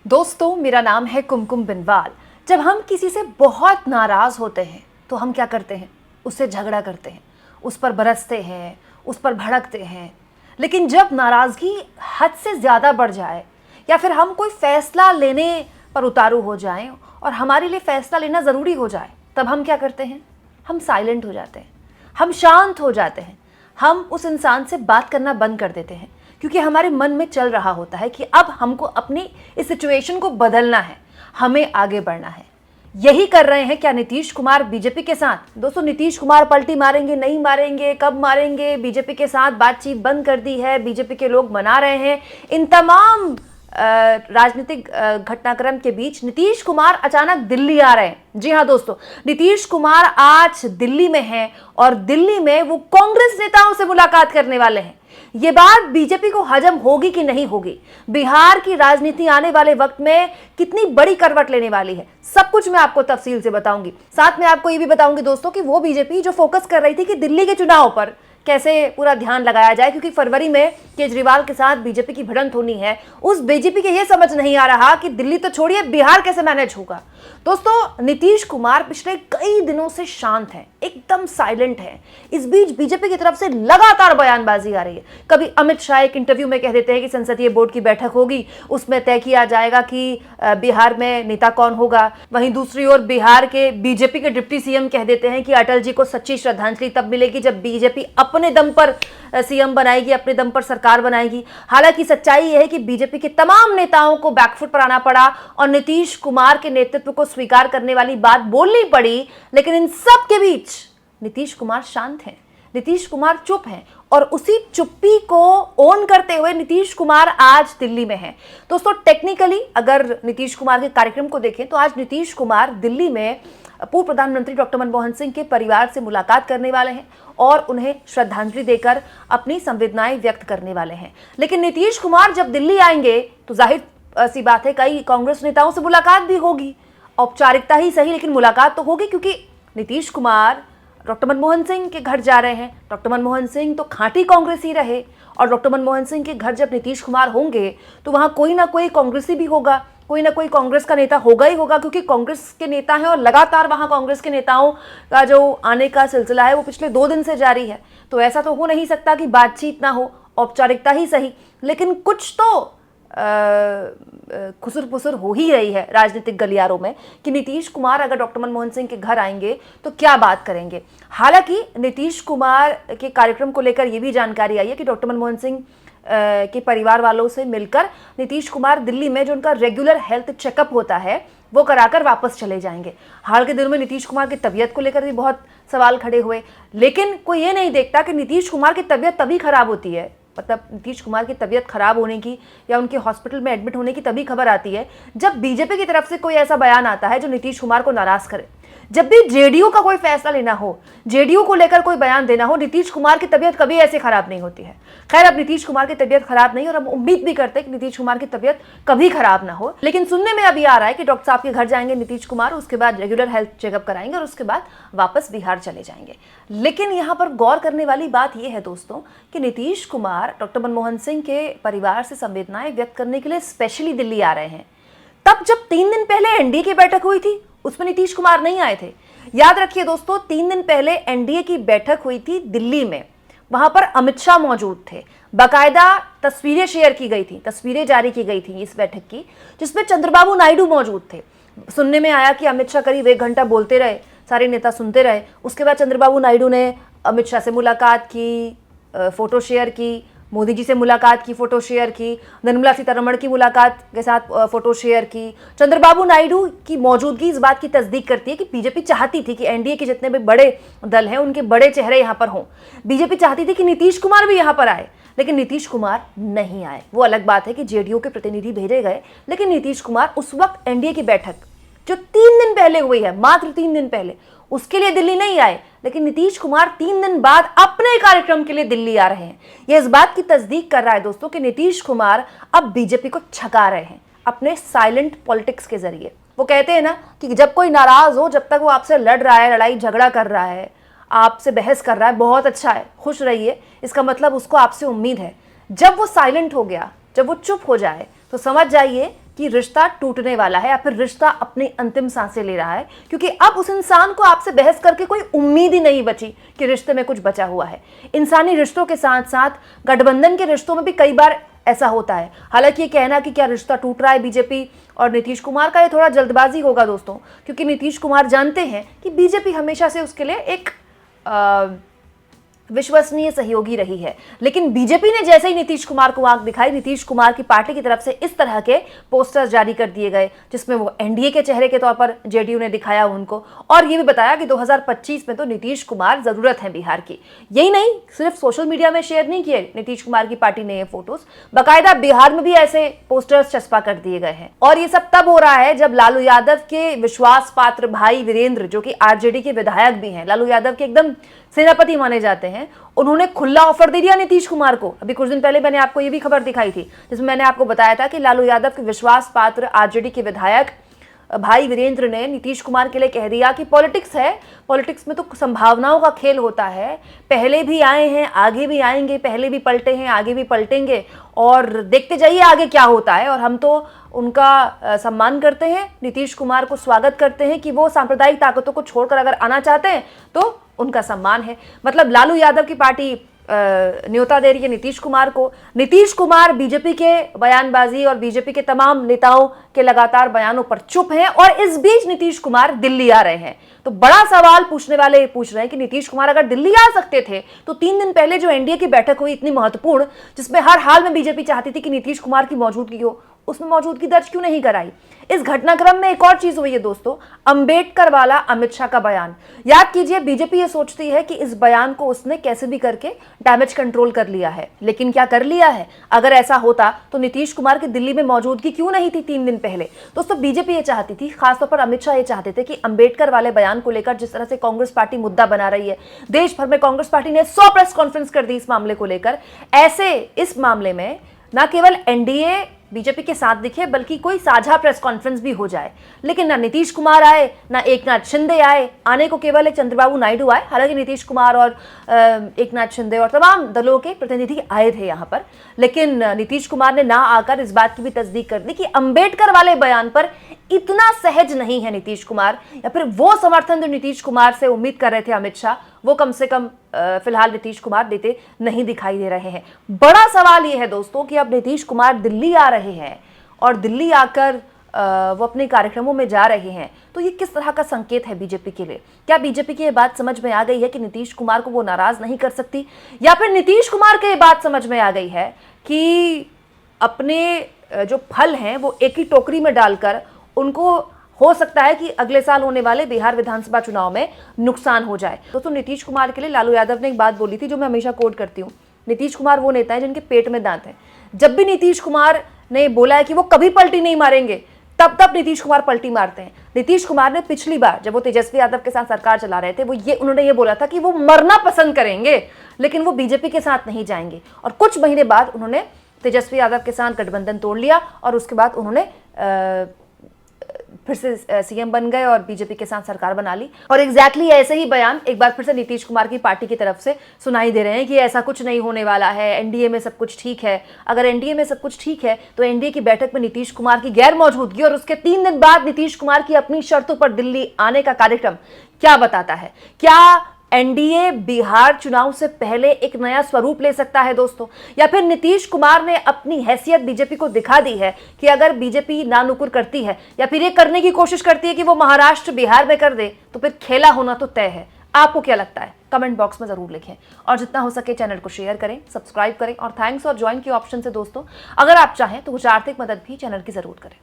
दोस्तों, मेरा नाम है कुमकुम बिनवाल। जब हम किसी से बहुत नाराज़ होते हैं तो हम क्या करते हैं? उससे झगड़ा करते हैं, उस पर बरसते हैं, उस पर भड़कते हैं। लेकिन जब नाराज़गी हद से ज़्यादा बढ़ जाए या फिर हम कोई फ़ैसला लेने पर उतारू हो जाएं और हमारे लिए फ़ैसला लेना ज़रूरी हो जाए, तब हम क्या करते हैं? हम साइलेंट हो जाते हैं, हम शांत हो जाते हैं, हम उस इंसान से बात करना बंद कर देते हैं, क्योंकि हमारे मन में चल रहा होता है कि अब हमको अपनी इस सिचुएशन को बदलना है, हमें आगे बढ़ना है। यही कर रहे हैं क्या नीतीश कुमार बीजेपी के साथ? दोस्तों, नीतीश कुमार पलटी मारेंगे, नहीं मारेंगे, कब मारेंगे? बीजेपी के साथ बातचीत बंद कर दी है, बीजेपी के लोग मना रहे हैं। इन तमाम राजनीतिक घटनाक्रम के बीच नीतीश कुमार अचानक दिल्ली आ रहे हैं। जी हाँ दोस्तों, नीतीश कुमार आज दिल्ली में हैं और दिल्ली में वो कांग्रेस नेताओं से मुलाकात करने वाले हैं। ये बात बीजेपी को हजम होगी कि नहीं होगी? बिहार की राजनीति आने वाले वक्त में कितनी बड़ी करवट लेने वाली है, सब कुछ मैं आपको तफसील से बताऊंगी। साथ में आपको ये भी बताऊंगी दोस्तों कि वो बीजेपी जो फोकस कर रही थी कि दिल्ली के चुनाव पर कैसे पूरा ध्यान लगाया जाए, क्योंकि फरवरी में केजरीवाल के साथ बीजेपी की भिड़ंत होनी है, उस बीजेपी के ये समझ नहीं आ रहा कि दिल्ली तो छोड़िए, बिहार कैसे मैनेज होगा। दोस्तों, नीतीश कुमार पिछले कई दिनों से शांत हैं, एकदम साइलेंट हैं। इस बीच बीजेपी की तरफ से लगातार बयानबाजी आ रही है। कभी अमित शाह एक इंटरव्यू में कह देते हैं कि संसदीय बोर्ड की बैठक होगी, उसमें तय किया जाएगा कि बिहार में नेता कौन होगा। वहीं दूसरी ओर बिहार के बीजेपी के डिप्टी सीएम कह देते हैं कि अटल जी को सच्ची श्रद्धांजलि तब मिलेगी जब बीजेपी अपने दम पर सीएम बनाएगी, अपने दम पर सरकार बनाएगी। हालांकि सच्चाई यह है कि बीजेपी के तमाम नेताओं को बैकफुट पर आना पड़ा और नीतीश कुमार के नेतृत्व को स्वीकार करने वाली बात बोलनी पड़ी। लेकिन इन सब के बीच नीतीश कुमार शांत हैं, नीतीश कुमार चुप हैं और उसी चुप्पी को ओन करते हुए नीतीश कुमार आज दिल्ली में हैं। दोस्तों, टेक्निकली अगर नीतीश कुमार के कार्यक्रम को देखें तो आज नीतीश कुमार दिल्ली में पूर्व प्रधानमंत्री डॉक्टर मनमोहन सिंह के परिवार से मुलाकात करने वाले हैं और उन्हें श्रद्धांजलि देकर अपनी संवेदनाएं व्यक्त करने वाले हैं। लेकिन नीतीश कुमार जब दिल्ली आएंगे तो जाहिर सी बात है कई कांग्रेस नेताओं से मुलाकात भी होगी, औपचारिकता ही सही लेकिन मुलाकात तो होगी, क्योंकि नीतीश कुमार डॉक्टर मनमोहन सिंह के घर जा रहे हैं। डॉक्टर मनमोहन सिंह तो खांटी कांग्रेसी रहे और डॉक्टर मनमोहन सिंह के घर जब नीतीश कुमार होंगे तो वहां कोई ना कोई कांग्रेसी भी होगा, कोई ना कोई कांग्रेस का नेता होगा ही होगा, क्योंकि कांग्रेस के नेता हैं और लगातार वहां कांग्रेस के नेताओं का जो आने का सिलसिला है वो पिछले 2 दिन से जारी है। तो ऐसा तो हो नहीं सकता कि बातचीत ना हो, औपचारिकता ही सही, लेकिन कुछ तो खुसर पुसर हो ही रही है राजनीतिक गलियारों में कि नीतीश कुमार अगर डॉक्टर मनमोहन सिंह के घर आएंगे तो क्या बात करेंगे। हालांकि नीतीश कुमार के कार्यक्रम को लेकर यह भी जानकारी आई है कि डॉक्टर मनमोहन सिंह के परिवार वालों से मिलकर नीतीश कुमार दिल्ली में जो उनका रेगुलर हेल्थ चेकअप होता है वो कराकर वापस चले जाएंगे। हाल के दिनों में नीतीश कुमार की तबीयत को लेकर भी बहुत सवाल खड़े हुए, लेकिन कोई ये नहीं देखता कि नीतीश कुमार की तबीयत तभी खराब होती है, मतलब नीतीश कुमार की तबीयत खराब होने की या उनके हॉस्पिटल में एडमिट होने की तभी खबर आती है जब बीजेपी की तरफ से कोई ऐसा बयान आता है जो नीतीश कुमार को नाराज करे। जब भी जेडीयू का कोई फैसला लेना हो, जेडीयू को लेकर कोई बयान देना हो, नीतीश कुमार की तबीयत कभी ऐसे खराब नहीं होती है। खैर, अब नीतीश कुमार की तबीयत खराब नहीं और हम उम्मीद भी करते हैं कि नीतीश कुमार की तबीयत कभी खराब ना हो। लेकिन सुनने में अभी आ रहा है कि डॉक्टर साहब के घर जाएंगे नीतीश कुमार, उसके बाद रेगुलर हेल्थ चेकअप कराएंगे और उसके बाद वापस बिहार चले जाएंगे। लेकिन यहाँ पर गौर करने वाली बात यह है दोस्तों कि नीतीश कुमार डॉक्टर मनमोहन सिंह के परिवार से संवेदनाएं व्यक्त करने के लिए स्पेशली दिल्ली आ रहे हैं। तब जब 3 दिन पहले एनडीए की बैठक हुई थी उसमें नीतीश कुमार नहीं आए थे। याद रखिए दोस्तों, 3 दिन पहले एनडीए की बैठक हुई थी दिल्ली में, वहां पर अमित शाह मौजूद थे। बाकायदा तस्वीरें शेयर की गई थी, तस्वीरें जारी की गई थी इस बैठक की, जिसमें चंद्रबाबू नायडू मौजूद थे। सुनने में आया कि अमित शाह करीब 1 घंटा बोलते रहे, सारे नेता सुनते रहे। उसके बाद चंद्रबाबू नायडू ने अमित शाह से मुलाकात की, फोटो शेयर की, मोदी जी से मुलाकात की, फोटो शेयर की, निर्मला सीतारमण की मुलाकात के साथ फोटो शेयर की। चंद्रबाबू नायडू की मौजूदगी इस बात की तस्दीक करती है कि बीजेपी चाहती थी कि एनडीए के जितने भी बड़े दल हैं उनके बड़े चेहरे यहाँ पर हों। बीजेपी चाहती थी कि नीतीश कुमार भी यहाँ पर आए, लेकिन नीतीश कुमार नहीं आए। वो अलग बात है कि जेडीयू के प्रतिनिधि भेजे गए, लेकिन नीतीश कुमार उस वक्त एनडीए की बैठक जो 3 दिन पहले हुई है, मात्र 3 दिन पहले, उसके लिए दिल्ली नहीं आए। लेकिन नीतीश कुमार 3 दिन बाद अपने कार्यक्रम के लिए दिल्ली आ रहे हैं। यह इस बात की तस्दीक कर रहा है दोस्तों कि नीतीश कुमार अब बीजेपी को छका रहे हैं अपने साइलेंट पॉलिटिक्स के जरिए। वो कहते हैं ना कि जब कोई नाराज हो, जब तक वो आपसे लड़ रहा है, लड़ाई झगड़ा कर रहा है, आपसे बहस कर रहा है, बहुत अच्छा है, खुश रहिए, इसका मतलब उसको आपसे उम्मीद है। जब वो साइलेंट हो गया, जब वो चुप हो जाए, तो समझ जाइए कि रिश्ता टूटने वाला है या फिर रिश्ता अपनी अंतिम सांसें ले रहा है, क्योंकि अब उस इंसान को आपसे बहस करके कोई उम्मीद ही नहीं बची कि रिश्ते में कुछ बचा हुआ है। इंसानी रिश्तों के साथ साथ गठबंधन के रिश्तों में भी कई बार ऐसा होता है। हालांकि ये कहना कि क्या रिश्ता टूट रहा है बीजेपी और नीतीश कुमार का, ये थोड़ा जल्दबाजी होगा दोस्तों, क्योंकि नीतीश कुमार जानते हैं कि बीजेपी हमेशा से उसके लिए एक विश्वसनीय सहयोगी रही है। लेकिन बीजेपी ने जैसे ही नीतीश कुमार को आंख दिखाई, नीतीश कुमार की पार्टी की तरफ से इस तरह के पोस्टर्स जारी कर दिए गए जिसमें वो एनडीए के चेहरे के तौर पर जेडीयू ने दिखाया उनको, और ये भी बताया कि 2025 में तो नीतीश कुमार जरूरत है बिहार की। यही नहीं, सिर्फ सोशल मीडिया में शेयर नहीं किए नीतीश कुमार की पार्टी ने ये फोटोज, बाकायदा बिहार में भी ऐसे पोस्टर्स चस्पा कर दिए गए हैं। और ये सब तब हो रहा है जब लालू यादव के विश्वास पात्र भाई वीरेंद्र, जो कि आरजेडी के विधायक भी हैं, लालू यादव के एकदम सेनापति माने जाते हैं, उन्होंने खुला ऑफर दे दिया नीतीश कुमार को। अभी कुछ दिन पहले मैंने आपको ये भी खबर दिखाई थी जिसमें मैंने आपको बताया था कि लालू यादव के विश्वास पात्र आरजेडी के विधायक भाई वीरेंद्र ने नीतीश कुमार के लिए कह दिया कि पॉलिटिक्स है, पॉलिटिक्स में तो संभावनाओं का खेल होता है, पहले भी आए हैं आगे भी आएंगे, पहले भी पलटे हैं आगे भी पलटेंगे, और देखते जाइए आगे क्या होता है। और हम तो उनका सम्मान करते हैं, नीतीश कुमार को स्वागत करते हैं कि वो सांप्रदायिक ताकतों को छोड़कर अगर आना चाहते हैं तो उनका सम्मान है। मतलब लालू यादव की पार्टी न्योता दे रही है नीतीश कुमार को। नीतीश कुमार बीजेपी के बयानबाजी और बीजेपी के तमाम नेताओं के लगातार बयानों पर चुप हैं, और इस बीच नीतीश कुमार दिल्ली आ रहे हैं। तो बड़ा सवाल पूछने वाले पूछ रहे हैं कि नीतीश कुमार अगर दिल्ली आ सकते थे तो 3 दिन पहले जो एनडीए की बैठक हुई इतनी महत्वपूर्ण, जिसमें हर हाल में बीजेपी चाहती थी कि नीतीश कुमार की मौजूदगी हो, उसमें मौजूदगी दर्ज क्यों नहीं कराई? इस घटनाक्रम में एक और चीज हुई है दोस्तों, अंबेडकर वाला अमित शाह का बयान। याद कीजिए, बीजेपी ये सोचती है कि इस बयान को उसने कैसे भी करके डैमेज कंट्रोल कर लिया है, लेकिन क्या कर लिया है? अगर ऐसा होता तो नीतीश कुमार की दिल्ली में मौजूदगी क्यों नहीं थी 3 दिन पहले? दोस्तों, बीजेपी ये चाहती थी, खासतौर पर अमित शाह ये चाहते थे कि अंबेडकर वाले बयान को लेकर जिस तरह से कांग्रेस पार्टी मुद्दा बना रही है, देश भर में कांग्रेस पार्टी ने 100 प्रेस कॉन्फ्रेंस कर दी इस मामले को लेकर, ऐसे इस मामले में न केवल एनडीए बीजेपी के साथ दिखे बल्कि कोई साझा प्रेस कॉन्फ्रेंस भी हो जाए। लेकिन ना नीतीश कुमार आए, ना एकनाथ शिंदे आए, आने को केवल एक चंद्रबाबू नायडू आए। हालांकि नीतीश कुमार और एकनाथ शिंदे और तमाम दलों के प्रतिनिधि आए थे यहाँ पर, लेकिन नीतीश कुमार ने ना आकर इस बात की भी तस्दीक कर दी कि अंबेडकर वाले बयान पर इतना सहज नहीं है नीतीश कुमार, या फिर वो समर्थन जो नीतीश कुमार से उम्मीद कर रहे थे अमित शाह, वो कम से कम फिलहाल नीतीश कुमार देते नहीं दिखाई दे रहे हैं। बड़ा सवाल ये है दोस्तों कि अब नीतीश कुमार दिल्ली आ रहे हैं और दिल्ली आकर वो अपने कार्यक्रमों में जा रहे हैं, तो ये किस तरह का संकेत है बीजेपी के लिए? क्या बीजेपी की ये बात समझ में आ गई है कि नीतीश कुमार को वो नाराज नहीं कर सकती, या फिर नीतीश कुमार को ये बात समझ में आ गई है कि अपने जो फल हैं वो एक ही टोकरी में डालकर उनको हो सकता है कि अगले साल होने वाले बिहार विधानसभा चुनाव में नुकसान हो जाए? दोस्तों, नीतीश कुमार के लिए लालू यादव ने एक बात बोली थी जो मैं हमेशा कोट करती हूँ, नीतीश कुमार वो नेता है जिनके पेट में दांत हैं। जब भी नीतीश कुमार ने बोला है कि वो कभी पलटी नहीं मारेंगे, तब नीतीश कुमार पलटी मारते हैं। नीतीश कुमार ने पिछली बार जब वो तेजस्वी यादव के साथ सरकार चला रहे थे, उन्होंने ये बोला था कि वो मरना पसंद करेंगे लेकिन वो बीजेपी के साथ नहीं जाएंगे, और कुछ महीने बाद उन्होंने तेजस्वी यादव के साथ गठबंधन तोड़ लिया और उसके बाद उन्होंने फिर से सीएम बन गए और बीजेपी के साथ सरकार बना ली। और एग्जैक्टली ऐसे ही बयान एक बार फिर से नीतीश कुमार की पार्टी की तरफ से सुनाई दे रहे हैं कि ऐसा कुछ नहीं होने वाला है, एनडीए में सब कुछ ठीक है। अगर एनडीए में सब कुछ ठीक है तो एनडीए की बैठक में नीतीश कुमार की गैर मौजूदगी और उसके 3 दिन बाद नीतीश कुमार की अपनी शर्तों पर दिल्ली आने का कार्यक्रम क्या बताता है? क्या एनडीए बिहार चुनाव से पहले एक नया स्वरूप ले सकता है दोस्तों, या फिर नीतीश कुमार ने अपनी हैसियत बीजेपी को दिखा दी है कि अगर बीजेपी ना नुकुर करती है या फिर ये करने की कोशिश करती है कि वो महाराष्ट्र बिहार में कर दे तो फिर खेला होना तो तय है? आपको क्या लगता है? कमेंट बॉक्स में जरूर लिखें, और जितना हो सके चैनल को शेयर करें, सब्सक्राइब करें, और थैंक्स और ज्वाइन के ऑप्शन से दोस्तों अगर आप चाहें तो कुछ आर्थिक मदद भी चैनल की जरूर करें।